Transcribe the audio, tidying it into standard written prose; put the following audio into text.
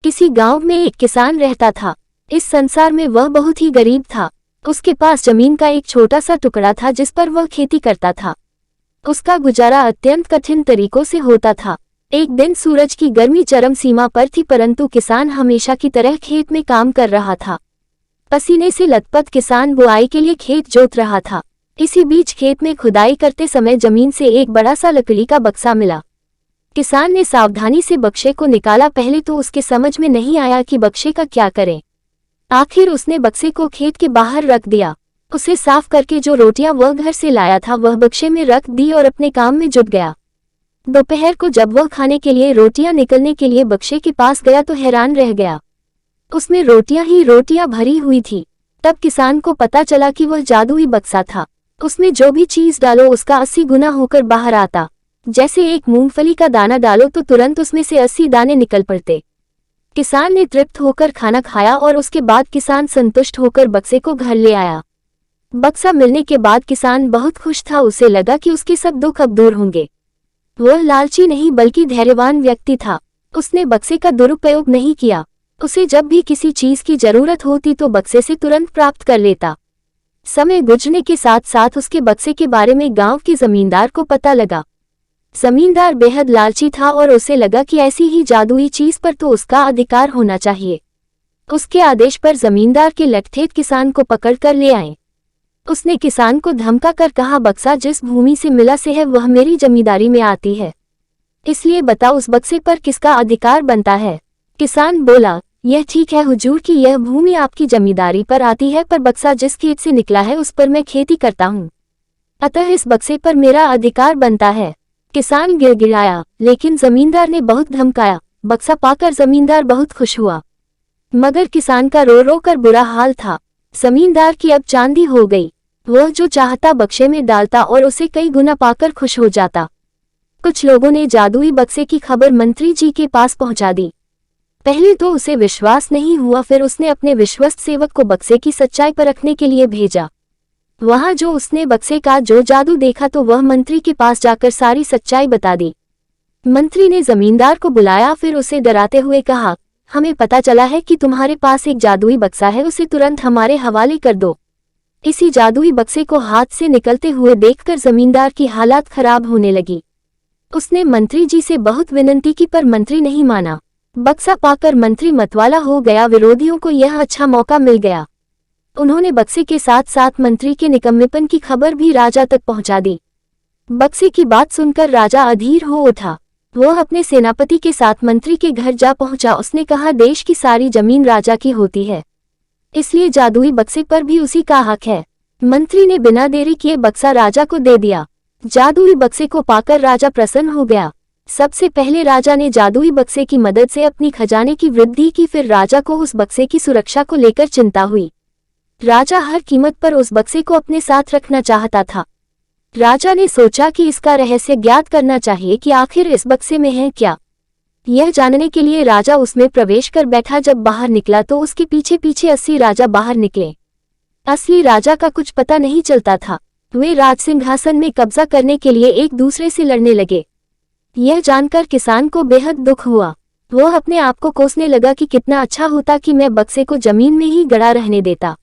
किसी गांव में एक किसान रहता था। इस संसार में वह बहुत ही गरीब था। उसके पास जमीन का एक छोटा सा टुकड़ा था जिस पर वह खेती करता था। उसका गुजारा अत्यंत कठिन तरीकों से होता था। एक दिन सूरज की गर्मी चरम सीमा पर थी, परंतु किसान हमेशा की तरह खेत में काम कर रहा था। पसीने से लथपथ किसान बुआई के लिए खेत जोत रहा था। इसी बीच खेत में खुदाई करते समय जमीन से एक बड़ा सा लकड़ी का बक्सा मिला। किसान ने सावधानी से बक्से को निकाला। पहले तो उसके समझ में नहीं आया कि बक्से का क्या करें। आखिर उसने बक्से को खेत के बाहर रख दिया। उसे साफ करके जो रोटियां वह घर से लाया था वह बक्से में रख दी और अपने काम में जुट गया। दोपहर को जब वह खाने के लिए रोटियां निकलने के लिए बक्से के पास गया तो हैरान रह गया। उसमें रोटियां ही रोटियां भरी हुई थी। तब किसान को पता चला कि वह जादुई बक्सा था। उसमें जो भी चीज डालो उसका 80 गुना होकर बाहर आता। जैसे एक मूंगफली का दाना डालो तो तुरंत उसमें से 80 दाने निकल पड़ते। किसान ने तृप्त होकर खाना खाया और उसके बाद किसान संतुष्ट होकर बक्से को घर ले आया। बक्सा मिलने के बाद किसान बहुत खुश था। उसे लगा कि उसके सब दुख अब दूर होंगे। वह लालची नहीं बल्कि धैर्यवान व्यक्ति था। उसने बक्से का दुरुपयोग नहीं किया। उसे जब भी किसी चीज की जरूरत होती तो बक्से से तुरंत प्राप्त कर लेता। समय गुजरने के साथ साथ उसके बक्से के बारे में गांव के जमींदार को पता लगा। जमींदार बेहद लालची था और उसे लगा कि ऐसी ही जादुई चीज पर तो उसका अधिकार होना चाहिए। उसके आदेश पर जमींदार के लठठेठ किसान को पकड़ कर ले आए। उसने किसान को धमका कर कहा, बक्सा जिस भूमि से मिला से है वह मेरी जमींदारी में आती है, इसलिए बताओ उस बक्से पर किसका अधिकार बनता है। किसान बोला, यह ठीक है हुजूर कि यह भूमि आपकी जमींदारी पर आती है, पर बक्सा जिस खेत से निकला है उस पर मैं खेती करता हूँ, अतः इस बक्से पर मेरा अधिकार बनता है। किसान गिड़गिड़ाया, लेकिन जमींदार ने बहुत धमकाया। बक्सा पाकर जमींदार बहुत खुश हुआ, मगर किसान का रो रो कर बुरा हाल था। जमींदार की अब चांदी हो गई। वह जो चाहता बक्से में डालता और उसे कई गुना पाकर खुश हो जाता। कुछ लोगों ने जादुई बक्से की खबर मंत्री जी के पास पहुंचा दी। पहले तो उसे विश्वास नहीं हुआ, फिर उसने अपने विश्वस्त सेवक को बक्से की सच्चाई परखने के लिए भेजा। वहां जो उसने बक्से का जो जादू देखा तो वह मंत्री के पास जाकर सारी सच्चाई बता दी। मंत्री ने जमींदार को बुलाया, फिर उसे डराते हुए कहा, हमें पता चला है कि तुम्हारे पास एक जादुई बक्सा है, उसे तुरंत हमारे हवाले कर दो। इसी जादुई बक्से को हाथ से निकलते हुए देखकर जमींदार की हालत खराब होने लगी। उसने मंत्री जी से बहुत विनती की पर मंत्री नहीं माना। बक्सा पाकर मंत्री मतवाला हो गया। विरोधियों को यह अच्छा मौका मिल गया। उन्होंने बक्से के साथ साथ मंत्री के निकम्मेपन की खबर भी राजा तक पहुंचा दी। बक्से की बात सुनकर राजा अधीर हो उठा। वह अपने सेनापति के साथ मंत्री के घर जा पहुंचा। उसने कहा, देश की सारी जमीन राजा की होती है, इसलिए जादुई बक्से पर भी उसी का हक है। मंत्री ने बिना देरी किए बक्सा राजा को दे दिया। जादुई बक्से को पाकर राजा प्रसन्न हो गया। सबसे पहले राजा ने जादुई बक्से की मदद से अपनी खजाने की वृद्धि की, फिर राजा को उस बक्से की सुरक्षा को लेकर चिंता हुई। राजा हर कीमत पर उस बक्से को अपने साथ रखना चाहता था। राजा ने सोचा कि इसका रहस्य ज्ञात करना चाहिए कि आखिर इस बक्से में है क्या। यह जानने के लिए राजा उसमें प्रवेश कर बैठा। जब बाहर निकला तो उसके पीछे पीछे 80 राजा बाहर निकले। असली राजा का कुछ पता नहीं चलता था। वे राजसिंहासन में कब्जा करने के लिए एक दूसरे से लड़ने लगे। यह जानकर किसान को बेहद दुख हुआ। वह अपने आप को कोसने लगा कि कितना अच्छा होता कि मैं बक्से को जमीन में ही गड़ा रहने देता।